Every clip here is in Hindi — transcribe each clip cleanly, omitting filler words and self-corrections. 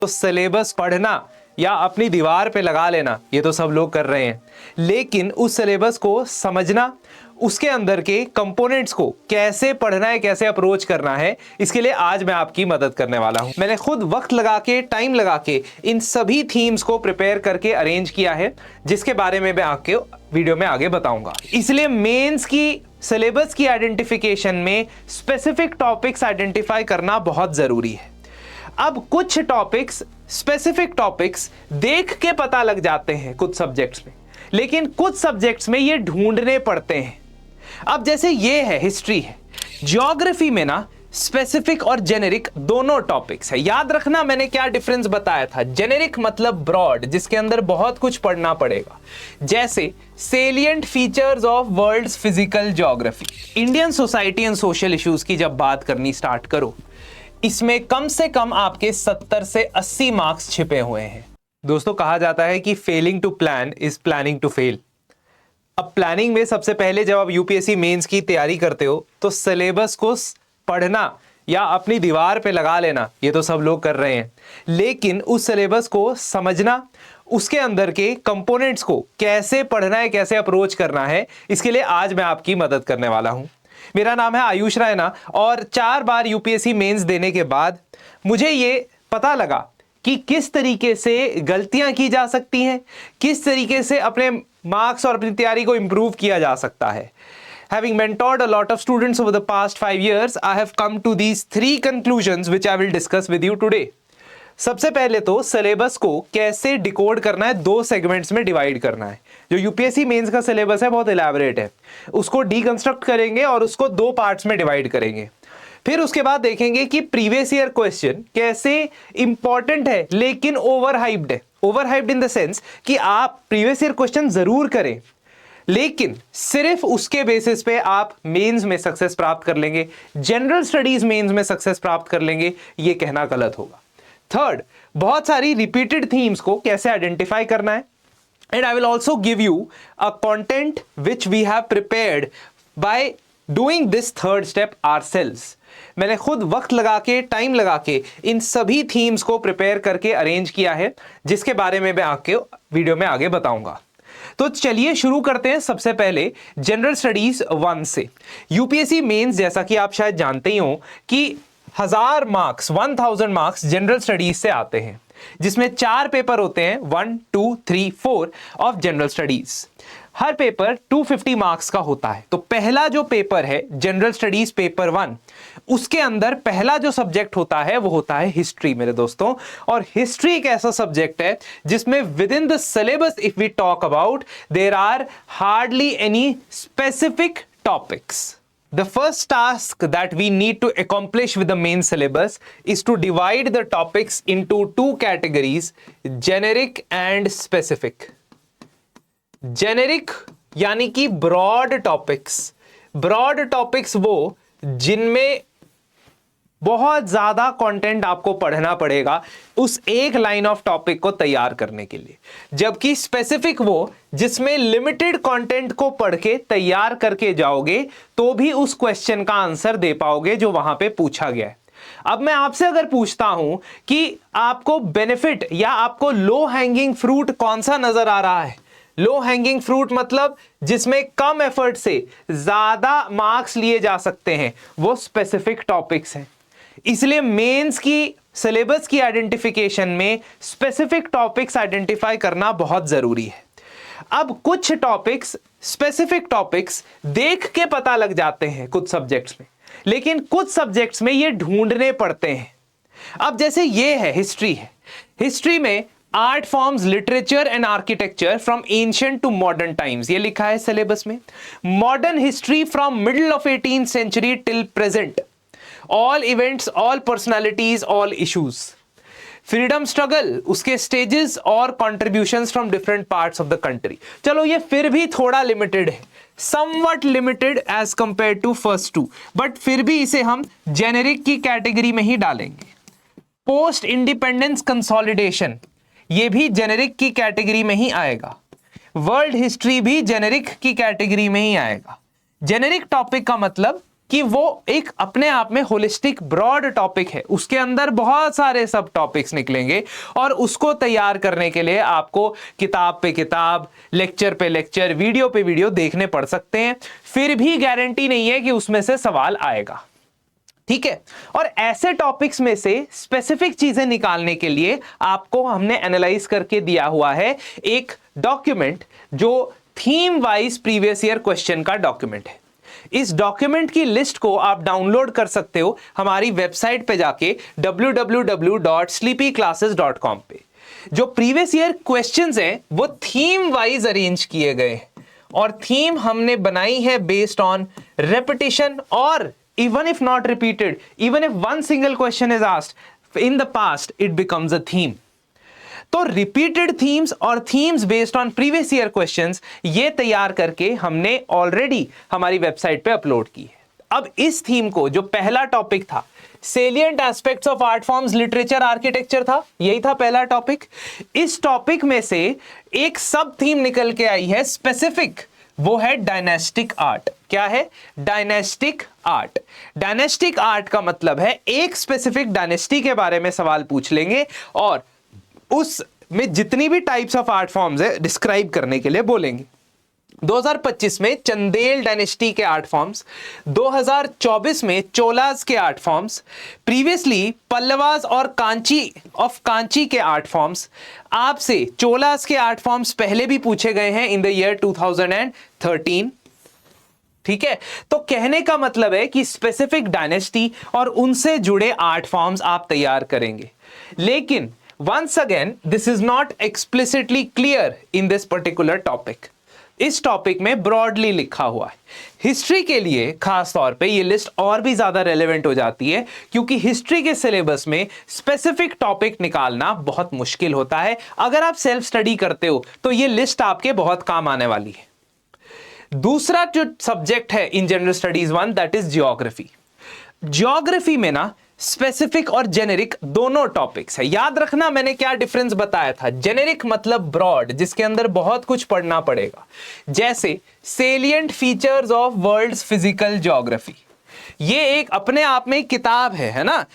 तो सिलेबस पढ़ना या अपनी दीवार पे लगा लेना ये तो सब लोग कर रहे हैं, लेकिन उस सिलेबस को समझना, उसके अंदर के कंपोनेंट्स को कैसे पढ़ना है, कैसे अप्रोच करना है, इसके लिए आज मैं आपकी मदद करने वाला हूं। मैंने खुद वक्त लगा के, टाइम लगा के इन सभी थीम्स को प्रिपेयर करके अरेंज किया है, जिसके बारे में मैं आपके वीडियो में आगे बताऊंगा। इसलिए मेंस की सिलेबस की आइडेंटिफिकेशन में स्पेसिफिक टॉपिक्स आइडेंटिफाई करना बहुत जरूरी है। अब कुछ टॉपिक्स, स्पेसिफिक टॉपिक्स देख के पता लग जाते हैं कुछ सब्जेक्ट्स में, लेकिन कुछ सब्जेक्ट्स में ये ढूंढने पड़ते हैं। अब जैसे ये है, हिस्ट्री है, ज्योग्राफी में ना स्पेसिफिक और जेनेरिक दोनों टॉपिक्स है। याद रखना मैंने क्या डिफरेंस बताया था। जेनेरिक मतलब ब्रॉड, जिसके अंदर बहुत कुछ पढ़ना पड़ेगा, जैसे salient features of world's physical geography. Indian society and social issues की जब बात करनी स्टार्ट करो, इसमें कम से कम आपके 70 से 80 मार्क्स छिपे हुए हैं। दोस्तों, कहा जाता है कि failing to plan is planning to fail. अब प्लानिंग में सबसे पहले जब आप यूपीएससी मेंस की तैयारी करते हो तो सिलेबस को पढ़ना या अपनी दीवार पे लगा लेना ये तो सब लोग कर रहे हैं, लेकिन उस सिलेबस को समझना, उसके अंदर के कंपोनेंट्स को कैसे पढ़ना है, कैसे अप्रोच करना है, इसके लिए आज मैं आपकी मदद करने वाला हूं। मेरा नाम है आयुष रैना और 4 बार यूपीएससी मेंस देने के बाद मुझे ये पता लगा कि किस तरीके से गलतियां की जा सकती हैं, किस तरीके से अपने मार्क्स और अपनी तैयारी को इंप्रूव किया जा सकता है। Having mentored a lot of students over the past 5 years, I have come to these 3 conclusions which I will discuss with you today. सबसे पहले तो सिलेबस को कैसे डिकोड करना है, 2 सेगमेंट्स में डिवाइड करना है। जो यूपीएससी मेंस का सिलेबस है बहुत इलैबोरेट है, उसको डीकंस्ट्रक्ट करेंगे और उसको 2 पार्ट्स में डिवाइड करेंगे। फिर उसके बाद देखेंगे कि प्रीवियस ईयर क्वेश्चन कैसे इंपॉर्टेंट है लेकिन ओवरहाइप्ड है। ओवरहाइप्ड इन द सेंस कि आप प्रीवियस ईयर क्वेश्चन जरूर करें, लेकिन सिर्फ उसके बेसिस पे आप मेंस में सक्सेस प्राप्त कर लेंगे, जनरल स्टडीज मेंस में सक्सेस प्राप्त कर लेंगे, ये कहना गलत होगा। थर्ड, बहुत सारी रिपीटेड थीम्स को कैसे आइडेंटिफाई करना है, and I will also give you a content which we have prepared by doing this third step ourselves. मैंने खुद वक्त लगा के, टाइम लगा के इन सभी थीम्स को प्रिपेयर करके अरेंज किया है, जिसके बारे में मैं आपके वीडियो में आगे बताऊंगा। तो चलिए शुरू करते हैं। सबसे पहले जनरल स्टडीज 1 से। यूपीएससी मेंस, जैसा कि आप शायद जानते ही हो कि 1000 मार्क्स, 1000 मार्क्स जनरल स्टडीज से आते हैं, जिसमें 4 पेपर होते हैं, 1, 2, 3, 4 of general studies. Her paper 250 marks का होता है। तो पहला जो पेपर है जनरल स्टडीज पेपर 1, उसके अंदर पहला जो सब्जेक्ट होता है वो होता है हिस्ट्री मेरे दोस्तों। और हिस्ट्री एक ऐसा सब्जेक्ट है जिसमें within the syllabus if we talk about, there are hardly any specific topics. The first task that we need to accomplish with the main syllabus is to divide the topics into 2 categories, generic and specific. Generic यानी कि broad topics. Broad topics वो जिनमें बहुत ज्यादा कंटेंट आपको पढ़ना पड़ेगा उस एक लाइन ऑफ टॉपिक को तैयार करने के लिए, जबकि स्पेसिफिक वो जिसमें लिमिटेड कंटेंट को पढ़ के तैयार करके जाओगे तो भी उस क्वेश्चन का आंसर दे पाओगे जो वहां पे पूछा गया है। अब मैं आपसे अगर पूछता हूं कि आपको बेनिफिट या आपको लो हैंगिंग फ्रूट कौन सा नजर आ रहा है, लो हैंगिंग फ्रूट मतलब जिसमें कम एफर्ट से ज्यादा मार्क्स लिए जा सकते हैं, वो स्पेसिफिक टॉपिक्स हैं। इसलिए मेंस की सिलेबस की आइडेंटिफिकेशन में स्पेसिफिक टॉपिक्स आइडेंटिफाई करना बहुत जरूरी है। अब कुछ टॉपिक्स, स्पेसिफिक टॉपिक्स देख के पता लग जाते हैं कुछ सब्जेक्ट्स में, लेकिन कुछ सब्जेक्ट्स में ये ढूंढने पड़ते हैं। अब जैसे ये है, हिस्ट्री है। हिस्ट्री में art forms, literature and architecture from ancient to modern times, ये लिखा है सिलेबस में। Modern history from middle of 18th century till present, all events, all personalities, all issues. Freedom struggle, उसके स्टेजेस और contributions from different parts of the country. चलो ये फिर भी थोड़ा लिमिटेड है, somewhat limited as compare to first 2, but फिर भी इसे हम जेनेरिक की कैटेगरी में ही डालेंगे। पोस्ट इंडिपेंडेंस कंसोलिडेशन, ये भी जेनेरिक की कैटेगरी में ही आएगा। वर्ल्ड हिस्ट्री भी जेनेरिक की कैटेगरी में ही आएगा। जेनेरिक टॉपिक का मतलब कि वो एक अपने आप में होलिस्टिक ब्रॉड टॉपिक है, उसके अंदर बहुत सारे सब टॉपिक्स निकलेंगे और उसको तैयार करने के लिए आपको किताब पे किताब, लेक्चर पे लेक्चर, वीडियो पे वीडियो देखने पड़ सकते हैं, फिर भी गारंटी नहीं है कि उसमें से सवाल आएगा। ठीक है, और ऐसे टॉपिक्स में से स्पेसिफिक चीजें निकालने के लिए आपको हमने एनालाइज करके दिया हुआ है एक डॉक्यूमेंट जो theme wise previous year question का डॉक्यूमेंट है। इस डॉक्यूमेंट की लिस्ट को आप डाउनलोड कर सकते हो हमारी वेबसाइट पे जाके www.sleepyclasses.com पे। जो प्रीवियस ईयर क्वेश्चंस हैं वो थीम वाइज अरेंज किए गए हैं और थीम हमने बनाई है बेस्ड ऑन रेपिटेशन, और even if not repeated, even if one single question is asked in the past, it becomes a theme. तो रिपीटेड थीम्स और themes based on previous year questions ये तैयार करके हमने ऑलरेडी हमारी वेबसाइट पे अपलोड की है। अब इस थीम को, जो पहला टॉपिक था salient aspects of art forms literature architecture था, यही था पहला टॉपिक। इस टॉपिक में से एक सब थीम निकल के आई है स्पेसिफिक, वो है डायनेस्टिक आर्ट। क्या है? Dynastic art. डायनेस्टिक आर्ट का मतलब है एक स्पेसिफिक डायनेस्टी के बारे में सवाल पूछ लेंगे और उस में जितनी भी टाइप्स ऑफ आर्ट फॉर्म्स है डिस्क्राइब करने के लिए बोलेंगे। 2025 में चंदेल डायनेस्टी के आर्ट फॉर्म्स, 2024 में चोलास के आर्ट फॉर्म्स, प्रीवियसली पल्लवास और कांची के आर्ट फॉर्म्स। आपसे चोलास के आर्ट फॉर्म्स पहले भी पूछे गए हैं इन द ईयर 2013। ठीक है, तो कहने का मतलब है कि स्पेसिफिक डायनेस्टी और उनसे जुड़े आर्ट फॉर्म्स आप तैयार करेंगे। लेकिन once again this is not explicitly clear in this particular topic. इस टॉपिक में ब्रॉडली लिखा हुआ है। हिस्ट्री के लिए खास तौर पे ये लिस्ट और भी ज्यादा रेलेवेंट हो जाती है, क्योंकि हिस्ट्री के सिलेबस में स्पेसिफिक टॉपिक निकालना बहुत मुश्किल होता है। अगर आप सेल्फ स्टडी करते हो तो ये लिस्ट आपके बहुत काम आने वाली है। दूसरा जो सब्जेक्ट है in general studies one, that is geography. Geography में ना स्पेसिफिक और जेनेरिक दोनों टॉपिक्स है। याद रखना मैंने क्या डिफरेंस बताया था। जेनेरिक मतलब ब्रॉड, जिसके अंदर बहुत कुछ पढ़ना पड़ेगा, जैसे salient features of world's physical geography. ये एक अपने आप में किताब है ना।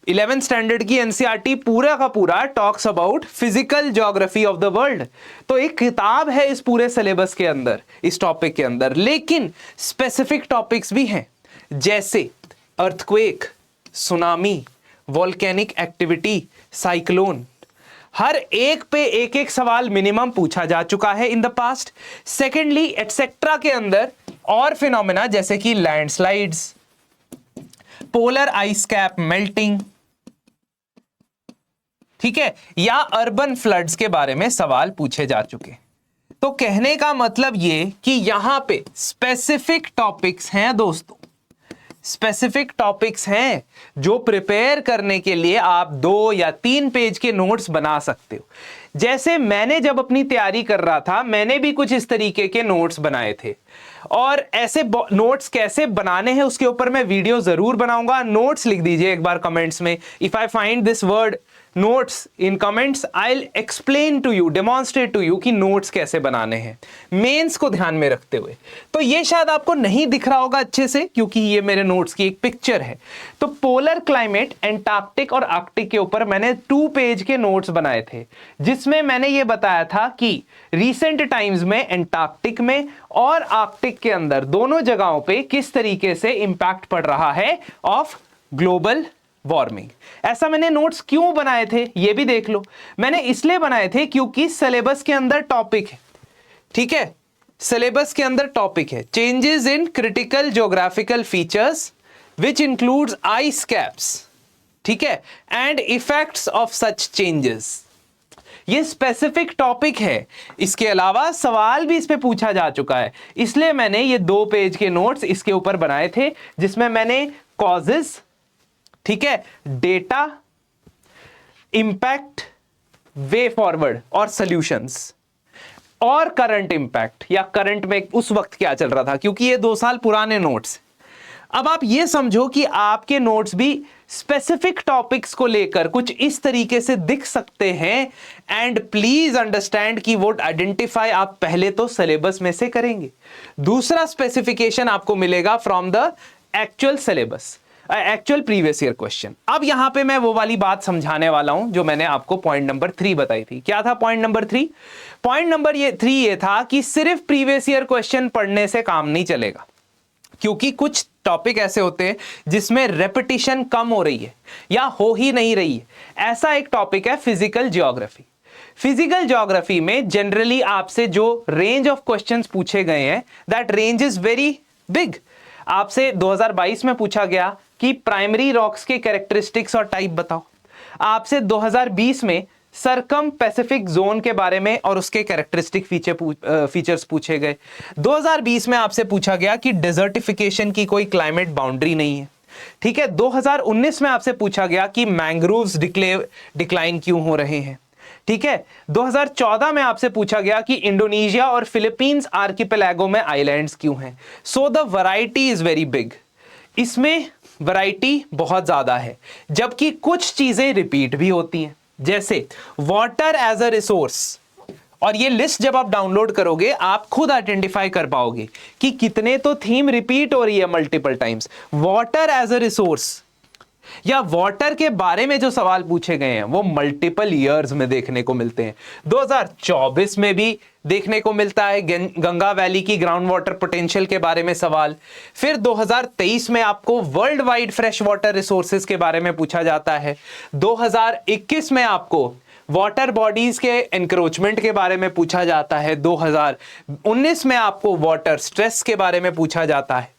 11th स्टैंडर्ड की एनसीईआरटी पूरा का पूरा talks about physical geography of the world. तो एक किताब है इस पूरे सिलेबस के अंदर, इस टॉपिक के अंदर। लेकिन स्पेसिफिक टॉपिक्स भी हैं, जैसे earthquake, tsunami, volcanic activity, cyclone. हर एक पे एक एक सवाल मिनिमम पूछा जा चुका है in the past. Secondly etcetera के अंदर और फिनोमेना जैसे कि landslides, polar ice cap melting, ठीक है, या अर्बन फ्लड्स के बारे में सवाल पूछे जा चुके। तो कहने का मतलब ये कि यहां पे स्पेसिफिक टॉपिक्स हैं दोस्तों, स्पेसिफिक टॉपिक्स हैं जो प्रिपेयर करने के लिए आप 2 या 3 पेज के नोट्स बना सकते हो। जैसे मैंने जब अपनी तैयारी कर रहा था, मैंने भी कुछ इस तरीके के नोट्स बनाए थे, और ऐसे नोट्स कैसे बनाने हैं उसके ऊपर मैं वीडियो जरूर बनाऊंगा। नोट्स लिख दीजिए एक बार कमेंट्स में। If I find this word notes in comments, I will explain to you, demonstrate to you कि नोट्स कैसे बनाने हैं मेंस को ध्यान में रखते हुए। तो ये शायद आपको नहीं दिख रहा होगा अच्छे से, क्योंकि ये मेरे नोट्स की एक पिक्चर है। तो पोलर क्लाइमेट, एंटार्क्टिक और आर्कटिक के ऊपर मैंने 2 पेज के नोट्स बनाए थे, जिसमें मैंने ये बताया था कि रिसेंट टाइम्स में एंटार्क्टिक में और आर्कटिक के अंदर दोनों जगहों पे किस तरीके से इंपैक्ट पड़ रहा है ऑफ ग्लोबल वार्मिंग। ऐसा मैंने नोट्स क्यों बनाए थे ये भी देख लो। मैंने इसलिए बनाए थे क्योंकि सिलेबस के अंदर टॉपिक है, ठीक है, सिलेबस के अंदर टॉपिक है changes in critical geographical features which includes ice caps, ठीक है, and effects of such changes. ये स्पेसिफिक टॉपिक है। इसके अलावा सवाल भी इस पे पूछा जा चुका है, इसलिए मैंने ये 2 पेज के नोट्स इसके ऊपर बनाए थे, जिसमें मैंने कॉजेस, ठीक है, डेटा, इंपैक्ट, वे फॉरवर्ड और सॉल्यूशंस, और करंट इंपैक्ट या करंट में उस वक्त क्या चल रहा था, क्योंकि ये 2 साल पुराने नोट्स। अब आप ये समझो कि आपके नोट्स भी स्पेसिफिक टॉपिक्स को लेकर कुछ इस तरीके से दिख सकते हैं। एंड प्लीज अंडरस्टैंड कि वो आइडेंटिफाई आप पहले तो सिलेबस में से करेंगे। दूसरा स्पेसिफिकेशन आपको मिलेगा from the actual syllabus, actual previous year question. अब यहां पे मैं वो वाली बात समझाने वाला हूं जो मैंने आपको पॉइंट नंबर 3 बताई थी। क्या था पॉइंट नंबर 3? पॉइंट नंबर 3 ये था कि सिर्फ प्रीवियस ईयर क्वेश्चन पढ़ने से काम नहीं चलेगा, क्योंकि कुछ टॉपिक ऐसे होते हैं जिसमें रेपिटेशन कम हो रही है या हो ही नहीं रही है। ऐसा एक टॉपिक है फिजिकल ज्योग्राफी। फिजिकल ज्योग्राफी में जनरली आपसे जो रेंज ऑफ क्वेश्चंस पूछे गए हैं, that range is very big. आपसे 2022 में पूछा गया कि प्राइमरी रॉक्स के कैरेक्टरिस्टिक्स और टाइप बताओ। आपसे 2020 में सरकम पैसिफिक जोन के बारे में और उसके कैरेक्टरिस्टिक फीचर्स पूछे गए। 2020 में आपसे पूछा गया कि डेजर्टिफिकेशन की कोई क्लाइमेट बाउंड्री नहीं है, ठीक है। 2019 में आपसे पूछा गया कि मैंग्रोव्स डिक्लाइन क्यों हो रहे हैं, ठीक है। 2014 में आपसे पूछा गया कि इंडोनेशिया और फिलीपींस आर्किपेलागो में आइलैंड्स क्यों हैं। So the variety is very big. इसमें वैरायटी बहुत ज्यादा है, जबकि कुछ चीजें रिपीट भी होती हैं, जैसे वाटर एज अ रिसोर्स। और ये लिस्ट जब आप डाउनलोड करोगे आप खुद आइडेंटिफाई कर पाओगे कि कितने तो थीम रिपीट हो रही है multiple times. Water as a resource या वाटर के बारे में जो सवाल पूछे गए हैं वो मल्टीपल ईयर्स में देखने को मिलते हैं। 2024 में भी देखने को मिलता है गंगा वैली की ग्राउंड वाटर पोटेंशियल के बारे में सवाल। फिर 2023 में आपको world wide fresh water resources के बारे में पूछा जाता है। 2021 में आपको वाटर बॉडीज के एनक्रोचमेंट के बारे में पूछा जाता है। 2019 में आपको वाटर स्ट्रेस के बारे में पूछा जाता है।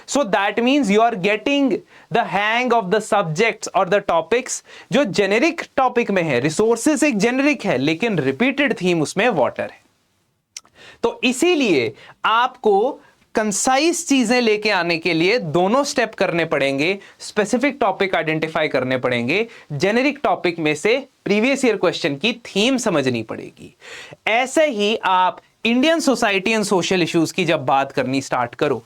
So that means you are getting the hang of the subjects or the topics जो जेनेरिक टॉपिक में है। रिसोर्सेस एक जेनेरिक है लेकिन रिपीटेड थीम उसमें वाटर है। तो इसीलिए आपको कंसाइज चीजें लेके आने के लिए दोनों स्टेप करने पड़ेंगे। स्पेसिफिक टॉपिक आइडेंटिफाई करने पड़ेंगे, जेनेरिक टॉपिक में से प्रीवियस ईयर क्वेश्चन की थीम समझनी पड़ेगी। ऐसे ही आप Indian society and social issues की जब बात करनी स्टार्ट करो,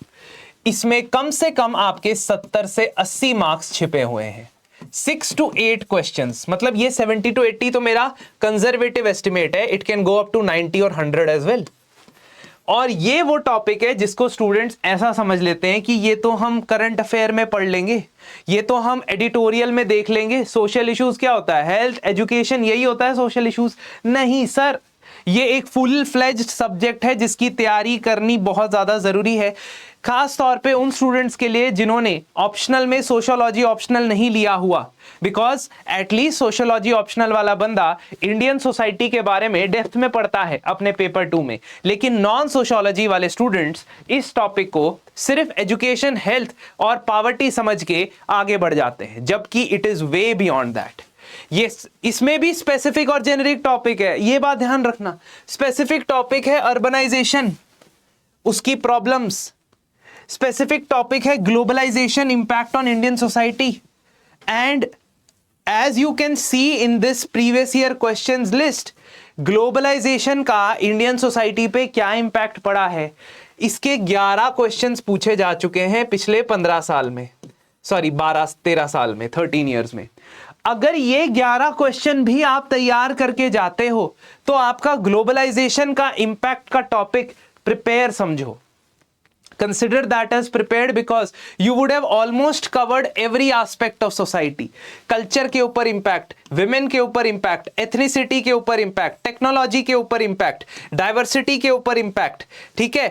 इसमें कम से कम आपके 70 से 80 मार्क्स छिपे हुए हैं। 6 to 8 क्वेश्चंस, मतलब ये 70 to 80 तो मेरा कंजर्वेटिव एस्टिमेट है। It can go up to 90 और 100 एज वेल। और ये वो टॉपिक है जिसको स्टूडेंट्स ऐसा समझ लेते हैं कि ये तो हम करंट अफेयर में पढ़ लेंगे, ये तो हम एडिटोरियल में देख लेंगे। सोशल इश्यूज क्या होता है? हेल्थ, एजुकेशन, यही होता है सोशल इश्यूज। नहीं सर, ये एक फुल फ्लेज्ड सब्जेक्ट है जिसकी तैयारी करनी बहुत ज्यादा जरूरी है, खास तौर पे उन स्टूडेंट्स के लिए जिन्होंने ऑप्शनल में सोशियोलॉजी ऑप्शनल नहीं लिया हुआ। बिकॉज एटलीस्ट सोशियोलॉजी ऑप्शनल वाला बंदा इंडियन सोसाइटी के बारे में डेप्थ में पढ़ता है अपने पेपर 2 में, लेकिन नॉन सोशियोलॉजी वाले स्टूडेंट्स इस टॉपिक को सिर्फ एजुकेशन, हेल्थ और पॉवर्टी समझ के आगे बढ़ जाते हैं, जबकि it is way beyond that. ये इसमें भी स्पेसिफिक और जेनेरिक टॉपिक है, ये बात ध्यान रखना। स्पेसिफिक टॉपिक है अर्बनाइजेशन, उसकी प्रॉब्लम्स। स्पेसिफिक टॉपिक है globalisation, impact on Indian society. And as you can see in this previous year questions list, globalisation का इंडियन सोसाइटी पे क्या इंपैक्ट पड़ा है, इसके 11 क्वेश्चंस पूछे जा चुके हैं पिछले 15 साल में, सॉरी 12-13 साल में, 13 ईयर्स में। अगर ये 11 क्वेश्चन भी आप तैयार करके जाते हो तो आपका ग्लोबलाइजेशन का इंपैक्ट का टॉपिक प्रिपेयर समझो। Consider that as prepared because you would have almost covered every aspect of society. Culture के ऊपर impact, women के ऊपर impact, ethnicity के ऊपर impact, technology के ऊपर impact, diversity के ऊपर impact, ठीक है?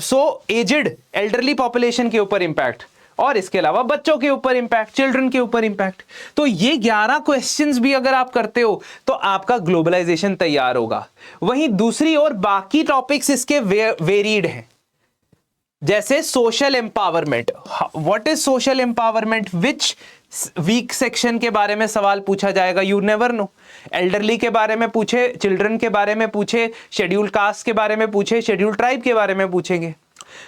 So aged, elderly population के ऊपर impact, और इसके अलावा बच्चों के ऊपर इम्पैक्ट, चिल्ड्रन के ऊपर इम्पैक्ट। तो ये 11 क्वेश्चंस भी अगर आप करते हो तो आपका ग्लोबलाइजेशन तैयार होगा। वहीं दूसरी ओर बाकी टॉपिक्स इसके वेरीड हैं, जैसे social empowerment. What is social empowerment, which week section के बारे में सवाल पूछा जाएगा, यू नेवर नो। एल्डरली के बारे में पूछे, चिल्ड्रन के बारे में पूछे, शेड्यूल कास्ट के बारे में पूछे, शेड्यूल ट्राइब के बारे में पूछेंगे।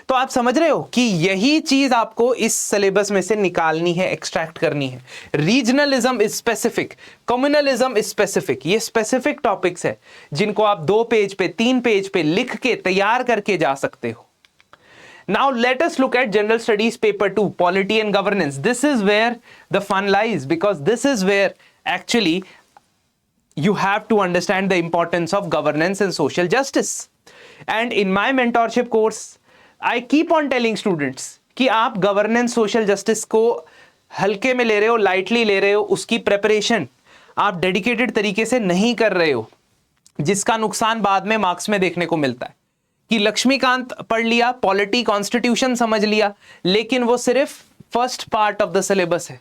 तो आप समझ रहे हो कि यही चीज आपको इस सिलेबस में से निकालनी है, एक्सट्रैक्ट करनी है। Regionalism is specific, communalism is specific. ये स्पेसिफिक टॉपिक्स है जिनको आप 2 पेज पे, 3 पेज पे लिख के तैयार करके जा सकते हो। Now let us look at General Studies Paper 2, Polity and Governance. This is where the fun lies, because this is where actually you have to understand the importance of governance and social justice. And in my mentorship course, I keep on telling students कि आप गवर्नेंस सोशल जस्टिस को हल्के में ले रहे हो, लाइटली ले रहे हो, उसकी प्रेपरेशन आप डेडिकेटेड तरीके से नहीं कर रहे हो, जिसका नुकसान बाद में मार्क्स में देखने को मिलता है कि लक्ष्मीकांत पढ़ लिया, पॉलिटी कॉन्स्टिट्यूशन समझ लिया, लेकिन वो सिर्फ first part of the syllabus है।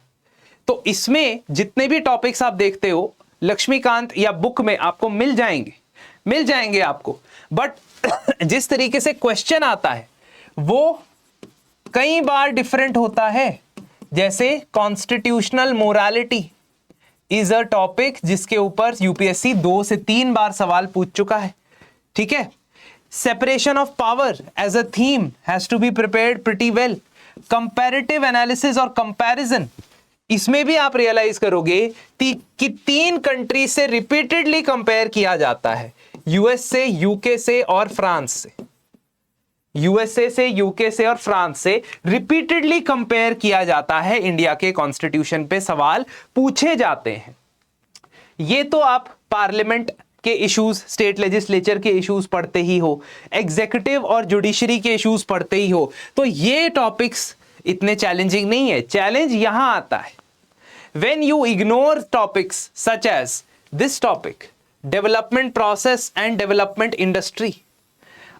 तो इसमें जितने भी टॉपिक्स आप देखते हो लक्ष्मीकांत या बुक में आपको मिल जाएंगे आपको, बट जिस तरीके से क्वेश्चन आता है वो कई बार डिफरेंट होता है। जैसे constitutional morality is a topic जिसके ऊपर यूपीएससी 2 से 3 बार सवाल पूछ चुका है, ठीक है। Separation of power as a theme has to be prepared pretty well. Comparative analysis और कंपैरिजन, इसमें भी आप रियलाइज करोगे कि 3 कंट्री से रिपीटेडली कंपेयर किया जाता है, यूएस से, यूके से और फ्रांस से। यूएसए से, यूके से और फ्रांस से रिपीटेडली कंपेयर किया जाता है, इंडिया के कॉन्स्टिट्यूशन पे सवाल पूछे जाते हैं। ये तो आप पार्लियामेंट के इश्यूज, स्टेट लेजिस्लेचर के इश्यूज पढ़ते ही हो, एग्जीक्यूटिव और जुडिशरी के इश्यूज पढ़ते ही हो, तो ये टॉपिक्स इतने चैलेंजिंग नहीं है। चैलेंज यहां आता है when you ignore topics such as this topic, development process and development industry.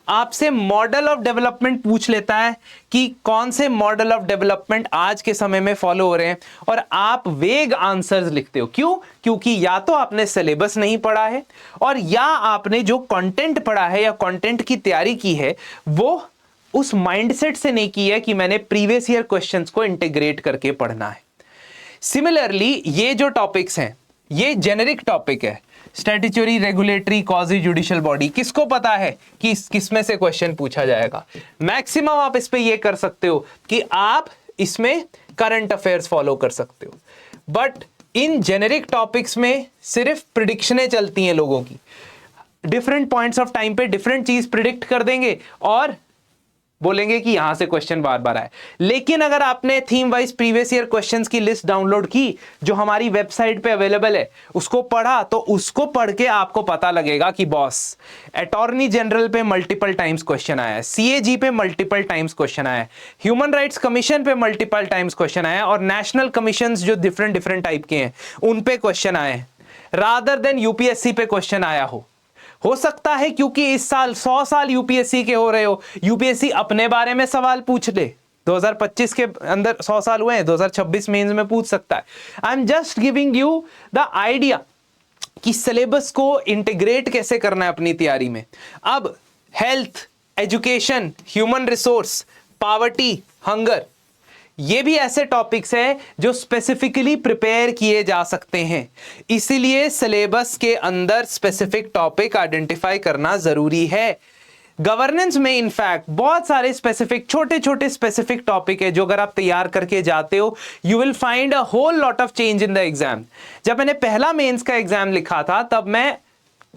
आपसे मॉडल ऑफ डेवलपमेंट पूछ लेता है कि कौन से मॉडल ऑफ डेवलपमेंट आज के समय में फॉलो हो रहे हैं, और आप वेग आंसर्स लिखते हो। क्यों? क्योंकि या तो आपने सिलेबस नहीं पढ़ा है, और या आपने जो कंटेंट पढ़ा है या कंटेंट की तैयारी की है वो उस माइंडसेट से नहीं की है कि मैंने प्रीवियस ईयर क्वेश्चंस को इंटीग्रेट करके पढ़ना है। सिमिलरली ये जो टॉपिक्स हैं ये जेनेरिक टॉपिक है, स्टैट्यूटरी, रेगुलेटरी, कॉजी, जुडिशियल बॉडी। किसको पता है कि किस में से क्वेश्चन पूछा जाएगा? मैक्सिमम आप इस पे ये कर सकते हो कि आप इसमें करंट अफेयर्स फॉलो कर सकते हो, बट इन जेनेरिक टॉपिक्स में सिर्फ प्रिडिक्शनें चलती हैं लोगों की। डिफरेंट पॉइंट्स ऑफ टाइम पे डिफरेंट चीज प्रिडिक्ट कर देंगे और बोलेंगे कि यहां से क्वेश्चन बार बार आए। लेकिन अगर आपने theme wise previous year questions की लिस्ट डाउनलोड की जो हमारी वेबसाइट पे अवेलेबल है, उसको पढ़ा, तो उसको पढ़ के आपको पता लगेगा कि बॉस अटॉर्नी जनरल पे मल्टीपल टाइम्स क्वेश्चन आया है, सीएजी पे मल्टीपल टाइम्स क्वेश्चन आया है, ह्यूमन राइट्स कमीशन पे मल्टीपल टाइम्स क्वेश्चन आया है, और नेशनल कमीशन जो डिफरेंट टाइप के हैं उन पे क्वेश्चन आए हैं, रादर देन यूपीएससी पे क्वेश्चन आया हो सकता है क्योंकि इस साल 100 साल यूपीएससी के हो रहे हो, यूपीएससी अपने बारे में सवाल पूछ ले। 2025 के अंदर 100 साल हुए हैं, 2026 मेंस में पूछ सकता है। I am just giving you the idea कि सिलेबस को इंटीग्रेट कैसे करना है अपनी तैयारी में। अब health, education, human resource, poverty, hunger, ये भी ऐसे टॉपिक्स हैं जो स्पेसिफिकली प्रिपेयर किए जा सकते हैं। इसीलिए सिलेबस के अंदर स्पेसिफिक टॉपिक आइडेंटिफाई करना जरूरी है। गवर्नेंस में इनफैक्ट बहुत सारे स्पेसिफिक छोटे छोटे स्पेसिफिक टॉपिक है जो अगर आप तैयार करके जाते हो, you will find a whole lot of change in the exam. जब मैंने पहला मेंस का एग्जाम लिखा था तब मैं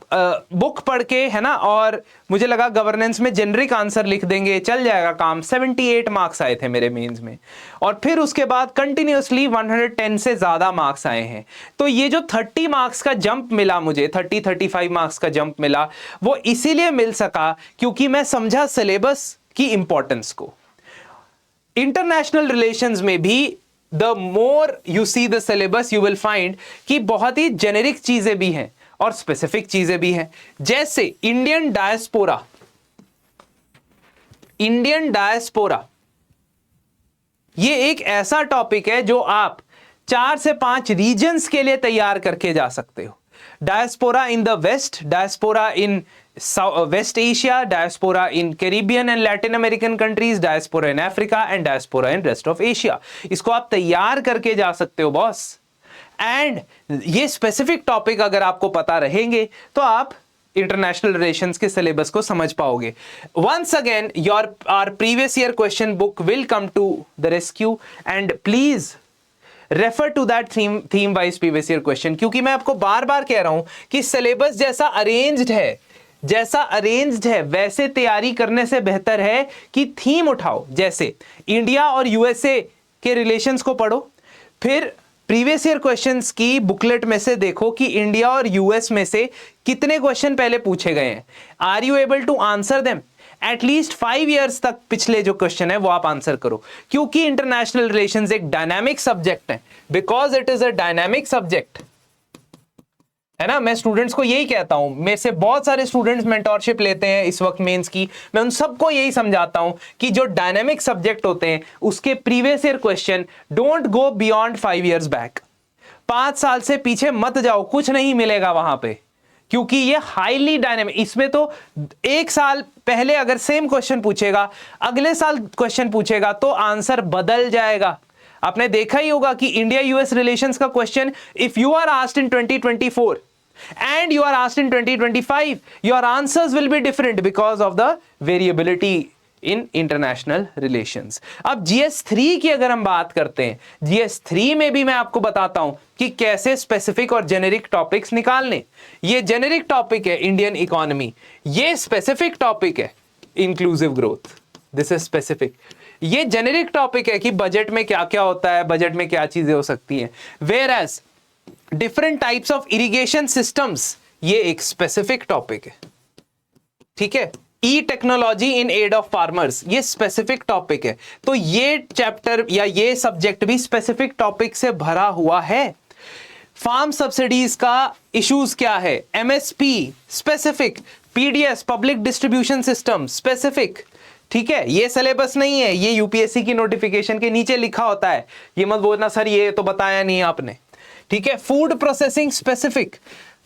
बुक पढ़ के, है ना, और मुझे लगा गवर्नेंस में जेनरिक आंसर लिख देंगे, चल जाएगा काम। 78 मार्क्स आए थे मेरे मेंस में, और फिर उसके बाद कंटिन्यूअसली 110 से ज्यादा मार्क्स आए हैं। तो ये जो 30 मार्क्स का जंप मिला मुझे, 35 मार्क्स का जंप मिला, वो इसीलिए मिल सका क्योंकि मैं समझा सिलेबस की इंपॉर्टेंस को। इंटरनेशनल रिलेशंस में भी the more you see the syllabus you will find कि बहुत ही जेनेरिक चीजें भी हैं और स्पेसिफिक चीजें भी हैं। जैसे इंडियन डायस्पोरा, ये एक ऐसा टॉपिक है जो आप 4 से 5 रीजन्स के लिए तैयार करके जा सकते हो। Diaspora in the west, diaspora in west Asia, diaspora in Caribbean and Latin American countries, diaspora in Africa and diaspora in rest of Asia. इसको आप तैयार करके जा सकते हो बॉस। एंड ये स्पेसिफिक टॉपिक अगर आपको पता रहेंगे तो आप इंटरनेशनल रिलेशंस के सिलेबस को समझ पाओगे। Once again our previous year question book will come to the rescue and please refer to that theme wise previous year question, क्योंकि मैं आपको बार बार कह रहा हूं कि सिलेबस जैसा अरेंज्ड है वैसे तैयारी करने से बेहतर है कि थीम उठाओ। जैसे इंडिया और यूएसए के रिलेशंस को पढ़ो, फिर प्रीवियस ईयर क्वेश्चंस की बुकलेट में से देखो कि इंडिया और यूएस में से कितने क्वेश्चन पहले पूछे गए हैं, are you able to answer them, at least 5 years तक पिछले जो क्वेश्चन है वो आप आंसर करो, क्योंकि इंटरनेशनल रिलेशंस एक डायनामिक सब्जेक्ट है, because it is a dynamic subject, है ना। मैं स्टूडेंट्स को यही कहता हूं, मेरे से बहुत सारे स्टूडेंट्स मेंटोरशिप लेते हैं इस वक्त मेंस की, मैं उन सबको यही समझाता हूं कि जो डायनामिक सब्जेक्ट होते हैं उसके previous year question don't go beyond 5 years back, 5 साल से पीछे मत जाओ, कुछ नहीं मिलेगा वहां पे, क्योंकि ये हाईली डायनेमिक। इसमें तो 1 साल पहले अगर सेम क्वेश्चन पूछेगा, अगले साल क्वेश्चन पूछेगा तो आंसर बदल जाएगा। आपने देखा ही होगा कि इंडिया यूएस रिलेशंस का question if you are asked in 2024 and you are asked in 2025, your answers will be different because of the variability in international relations. अब GS3 की अगर हम बात करते हैं, GS3 में भी मैं आपको बताता हूं कि कैसे स्पेसिफिक और जेनेरिक टॉपिक्स निकालने। ये जेनेरिक टॉपिक है इंडियन इकोनॉमी, ये स्पेसिफिक टॉपिक है inclusive growth, this is specific. ये जेनेरिक टॉपिक है कि बजट में क्या क्या होता है, बजट में क्या चीजें हो सकती हैं, whereas different types of irrigation systems ये एक स्पेसिफिक टॉपिक है, ठीक है। E technology in aid of farmers ये स्पेसिफिक टॉपिक है, तो ये चैप्टर या ये सब्जेक्ट भी स्पेसिफिक टॉपिक से भरा हुआ है। फार्म सब्सिडीज का इश्यूज क्या है, MSP specific, PDS public distribution system specific, ठीक है। ये सिलेबस नहीं है, ये यूपीएससी की नोटिफिकेशन के नीचे लिखा होता है, ये मत बोलना सर ये तो बताया नहीं आपने, ठीक है। Food processing specific,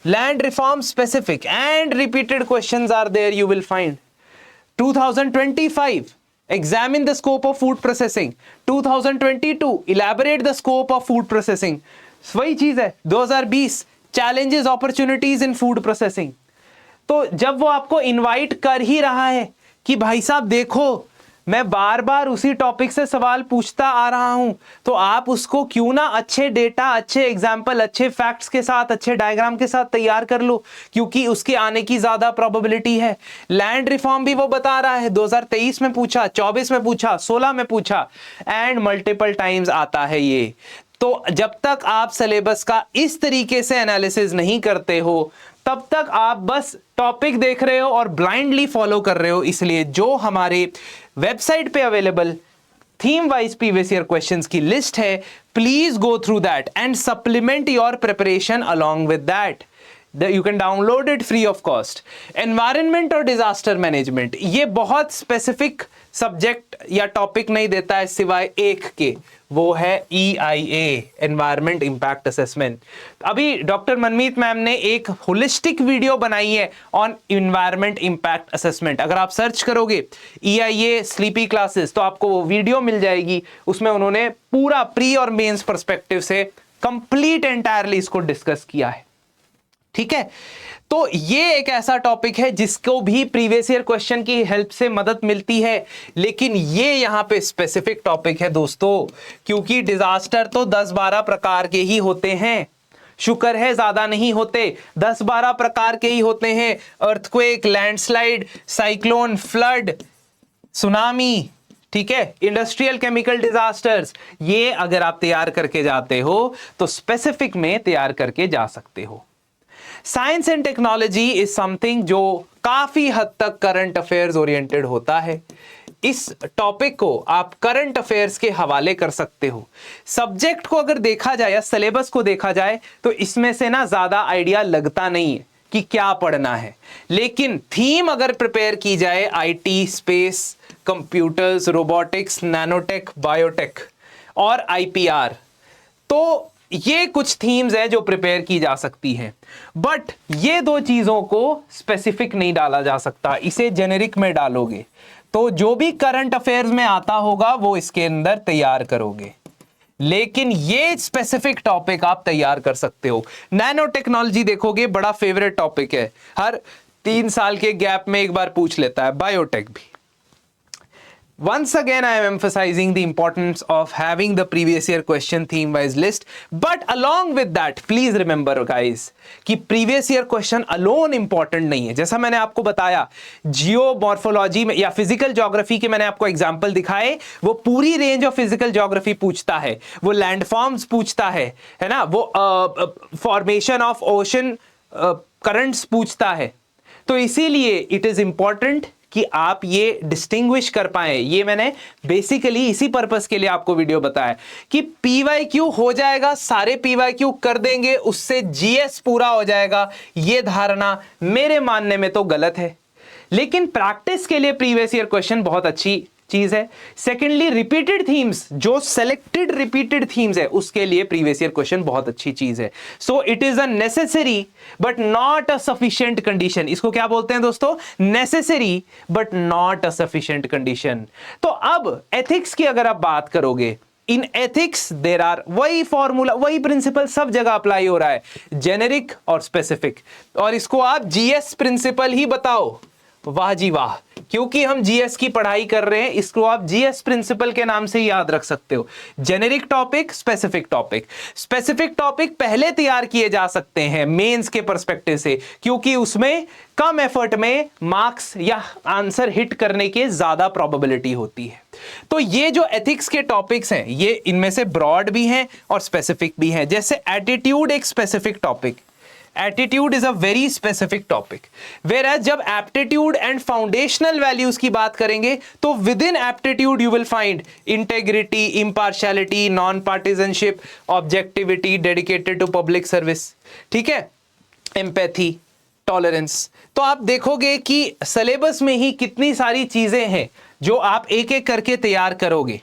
land reform specific, and repeated questions are there you will find. 2025 examine the scope of food processing, 2022 elaborate the scope of food processing, वही चीज है। 2020 challenges opportunities in food processing। तो जब वो आपको इनवाइट कर ही रहा है कि भाई साहब देखो मैं बार बार उसी टॉपिक से सवाल पूछता आ रहा हूं, तो आप उसको क्यों ना अच्छे डेटा, अच्छे एग्जाम्पल, अच्छे फैक्ट्स के साथ, अच्छे डायग्राम के साथ तैयार कर लो, क्योंकि उसके आने की ज्यादा प्रोबेबिलिटी है। लैंड रिफॉर्म भी वो बता रहा है, 2023 में पूछा, 24 में पूछा, 16 में पूछा, एंड मल्टीपल टाइम्स आता है ये। तो जब तक आप सिलेबस का इस तरीके से एनालिसिस नहीं करते हो, तब तक आप बस टॉपिक देख रहे हो और ब्लाइंडली फॉलो कर रहे हो। इसलिए जो हमारे वेबसाइट पे available theme wise previous year questions की लिस्ट है, please go through that and supplement your preparation along with that. You can download it free of cost। Environment और डिजास्टर मैनेजमेंट ये बहुत स्पेसिफिक सब्जेक्ट या टॉपिक नहीं देता है सिवाय एक के, वो है EIA, एनवायरनमेंट इंपैक्ट असेसमेंट। अभी डॉक्टर मनमीत मैम ने एक होलिस्टिक वीडियो बनाई है ऑन एनवायरनमेंट इंपैक्ट असेसमेंट। अगर आप सर्च करोगे EIA स्लीपी क्लासेस तो आपको वो वीडियो मिल जाएगी, उसमें उन्होंने पूरा प्री और मेंस पर्सपेक्टिव से कंप्लीट एंटायरली इसको डिस्कस किया है, ठीक है। तो ये एक ऐसा टॉपिक है जिसको भी प्रीवियस ईयर क्वेश्चन की हेल्प से मदद मिलती है, लेकिन ये यहां पे स्पेसिफिक टॉपिक है दोस्तों, क्योंकि डिजास्टर तो 10-12 प्रकार के ही होते हैं, शुक्र है ज्यादा नहीं होते, 10-12 प्रकार के ही होते हैं। Earthquake, landslide, cyclone, flood, tsunami, ठीक है, इंडस्ट्रियल केमिकल डिजास्टर्स, ये अगर आप तैयार करके जाते हो तो स्पेसिफिक में तैयार करके जा सकते हो। Science and technology is something जो काफी हद तक करंट अफेयर्स ओरिएंटेड होता है। इस टॉपिक को आप करंट अफेयर्स के हवाले कर सकते हो। सब्जेक्ट को अगर देखा जाए या सिलेबस को देखा जाए तो इसमें से ना ज्यादा आइडिया लगता नहीं है कि क्या पढ़ना है, लेकिन थीम अगर प्रिपेयर की जाए IT, space, computers, robotics, nanotech, biotech और IPR, तो ये कुछ थीम्स हैं जो प्रिपेयर की जा सकती हैं। बट ये दो चीजों को स्पेसिफिक नहीं डाला जा सकता, इसे जेनेरिक में डालोगे तो जो भी करंट अफेयर्स में आता होगा वो इसके अंदर तैयार करोगे, लेकिन ये स्पेसिफिक टॉपिक आप तैयार कर सकते हो। नैनो टेक्नोलॉजी देखोगे, बड़ा फेवरेट टॉपिक है, हर 3 साल के गैप में एक बार पूछ लेता है। बायोटेक भी। Once again, I am emphasizing the importance of having the previous year question theme wise list. But along with that, please remember guys कि previous year question alone important नहीं है। जैसा मैंने आपको बताया, जियोमॉर्फोलॉजी में या फिजिकल ज्योग्राफी के मैंने आपको एग्जाम्पल दिखाए, वो पूरी रेंज ऑफ फिजिकल ज्योग्राफी पूछता है, वो लैंडफॉर्म्स पूछता है ना, वो फॉर्मेशन ऑफ ओशन करंट्स पूछता है। तो इसीलिए इट इज इंपॉर्टेंट कि आप ये डिस्टिंग्विश कर पाए। ये मैंने बेसिकली इसी पर्पस के लिए आपको वीडियो बताया कि पीवाईक्यू हो जाएगा, सारे पीवाईक्यू कर देंगे, उससे जीएस पूरा हो जाएगा। ये धारणा मेरे मानने में तो गलत है, लेकिन प्रैक्टिस के लिए प्रीवियस ईयर क्वेश्चन बहुत अच्छी चीज है। सेकेंडली, रिपीटेड थीम्स, जो सेलेक्टेड रिपीटेड थीम्स है उसके लिए प्रीवियस ईयर क्वेश्चन बहुत अच्छी चीज है। So it is a necessary but not a sufficient condition. इसको क्या बोलते हैं दोस्तों? Necessary but not a sufficient condition. तो अब एथिक्स की अगर आप बात करोगे, इन एथिक्स देर आर वही फॉर्मूला, वही प्रिंसिपल सब जगह अप्लाई हो रहा है, जेनेरिक और स्पेसिफिक, और इसको आप जीएस प्रिंसिपल ही बताओ। वाह जी वाह, क्योंकि हम जीएस की पढ़ाई कर रहे हैं, इसको आप जीएस प्रिंसिपल के नाम से याद रख सकते हो। Generic topic, specific topic. Specific topic पहले तैयार किए जा सकते हैं मेंस के पर्सपेक्टिव से, क्योंकि उसमें कम एफर्ट में मार्क्स या आंसर हिट करने की ज्यादा प्रोबेबिलिटी होती है। तो ये जो एथिक्स के टॉपिक्स हैं, ये इनमें से ब्रॉड भी हैं और स्पेसिफिक भी हैं। जैसे एटीट्यूड एक specific topic, attitude is a very specific topic. Whereas जब एप्टीट्यूड एंड फाउंडेशनल वैल्यूज की बात करेंगे तो within aptitude you will find integrity, impartiality, non partisanship, objectivity, dedicated to public service, ठीक है, एम्पैथी, टॉलरेंस। तो आप देखोगे कि सिलेबस में ही कितनी सारी चीजें हैं जो आप एक एक करके तैयार करोगे,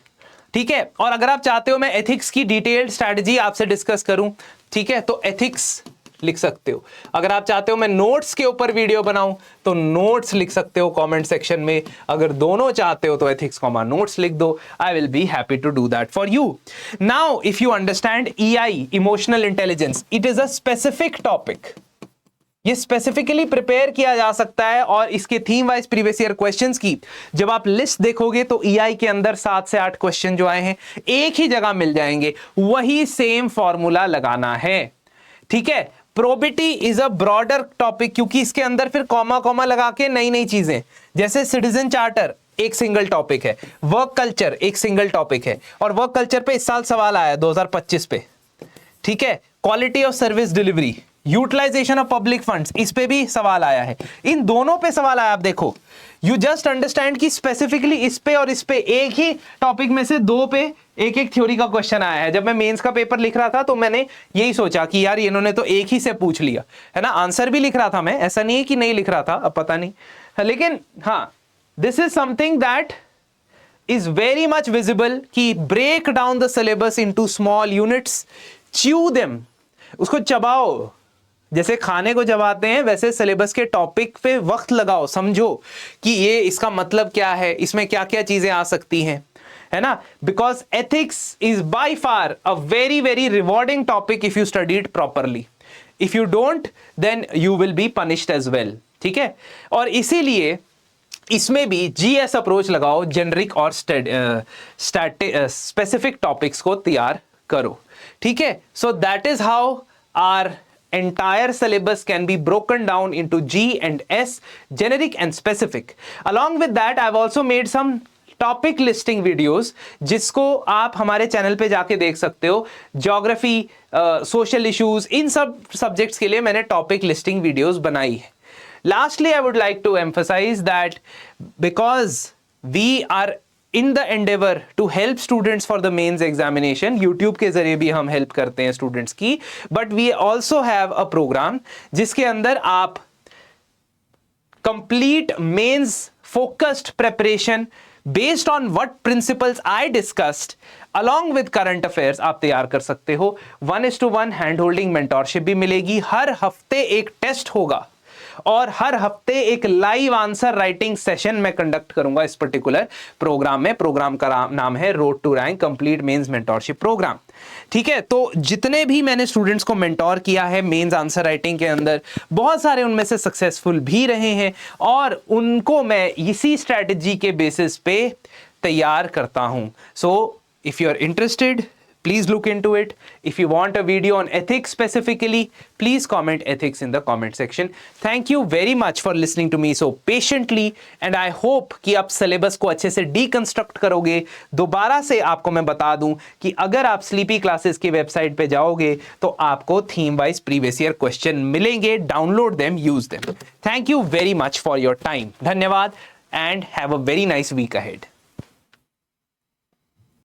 ठीक है। और अगर आप चाहते हो मैं एथिक्स की डिटेल्ड स्ट्रैटेजी आपसे डिस्कस करूं, ठीक है, तो एथिक्स लिख सकते हो। अगर आप चाहते हो मैं नोट्स के ऊपर वीडियो बनाऊं तो नोट्स लिख सकते हो कमेंट सेक्शन में। अगर दोनों चाहते हो तो एथिक्स कॉमा नोट्स लिख दो। I will be happy to do that for you. Now if you understand EI, emotional intelligence, it is a specific topic. ये स्पेसिफिकली प्रिपेयर किया जा सकता है, और इसके theme wise previous year questions की जब आप लिस्ट देखोगे तो ईआई के अंदर 7 से 8 क्वेश्चन जो आए हैं एक ही जगह मिल जाएंगे, वही सेम फॉर्मूला लगाना है, ठीक है। Probity is a broader topic, क्योंकि इसके अंदर फिर कॉमा कॉमा लगा के नई नई चीजें, जैसे सिटीजन चार्टर एक सिंगल टॉपिक है, वर्क कल्चर एक सिंगल टॉपिक है, और वर्क कल्चर पे इस साल सवाल आया 2025 पे, ठीक है। Quality of service delivery, utilization of public funds, इस पे भी सवाल आया है। इन दोनों पे सवाल आया। आप देखो, यू जस्ट अंडरस्टैंड कि स्पेसिफिकली इस पे और इस पे एक ही टॉपिक में से 2 पे एक एक थ्योरी का क्वेश्चन आया है। जब मैं मेंस का पेपर लिख रहा था तो मैंने यही सोचा कि यार इन्होंने तो एक ही से पूछ लिया है ना। आंसर भी लिख रहा था मैं, ऐसा नहीं है कि नहीं लिख रहा था, अब पता नहीं, लेकिन हाँ, this is something that is very much visible कि break down the syllabus into small units, chew them, उसको चबाओ, जैसे खाने को चबाते हैं वैसे सिलेबस के टॉपिक पे वक्त लगाओ, समझो कि ये इसका मतलब क्या है, इसमें क्या क्या चीजें आ सकती हैं, है ना। Because ethics is by far a very very rewarding topic if you studied properly. If you don't then you will be punished as well, ठीक है। और इसीलिए इसमें भी जीएस अप्रोच लगाओ, जेनरिक और स्पेसिफिक टॉपिक्स को तैयार करो, ठीक है। So that is how our entire syllabus can be broken down into G and S, generic and specific. Along with that, I've also made some topic listing videos जिसको आप हमारे चैनल पे जाके देख सकते हो। ज्योग्राफी, सोशल इश्यूज, इन सब सब्जेक्ट्स के लिए मैंने टॉपिक लिस्टिंग वीडियोस बनाई है। Lastly I would like to emphasize that because we are in the endeavour to help students for the mains examination, YouTube के जरिए भी हम हेल्प करते हैं स्टूडेंट्स की, but we also have a programme जिसके अंदर आप complete mains focused preparation based on what principles I discussed along with current affairs आप तैयार कर सकते हो। 1:1 हैंड होल्डिंग मेंटोरशिप भी मिलेगी, हर हफ्ते एक टेस्ट होगा और हर हफ्ते एक लाइव आंसर राइटिंग सेशन मैं कंडक्ट करूंगा इस पर्टिकुलर प्रोग्राम में। प्रोग्राम का नाम है road to rank complete mains mentorship programme, ठीक है। तो जितने भी मैंने स्टूडेंट्स को मेंटोर किया है मेंस आंसर राइटिंग के अंदर, बहुत सारे उनमें से सक्सेसफुल भी रहे हैं और उनको मैं इसी स्ट्रैटेजी के बेसिस पे तैयार करता हूं। So if you are interested, please look into it. If you want a video on ethics specifically, please comment ethics in the comment section. Thank you very much for listening to me so patiently and I hope कि आप syllabus को अच्छे से deconstruct करोगे। दोबारा से आपको मैं बता दूं कि अगर आप स्लीपी क्लासेस की वेबसाइट पे जाओगे तो आपको theme wise previous year question मिलेंगे। Download them, use them. Thank you very much for your time. धन्यवाद। and have a very nice week ahead.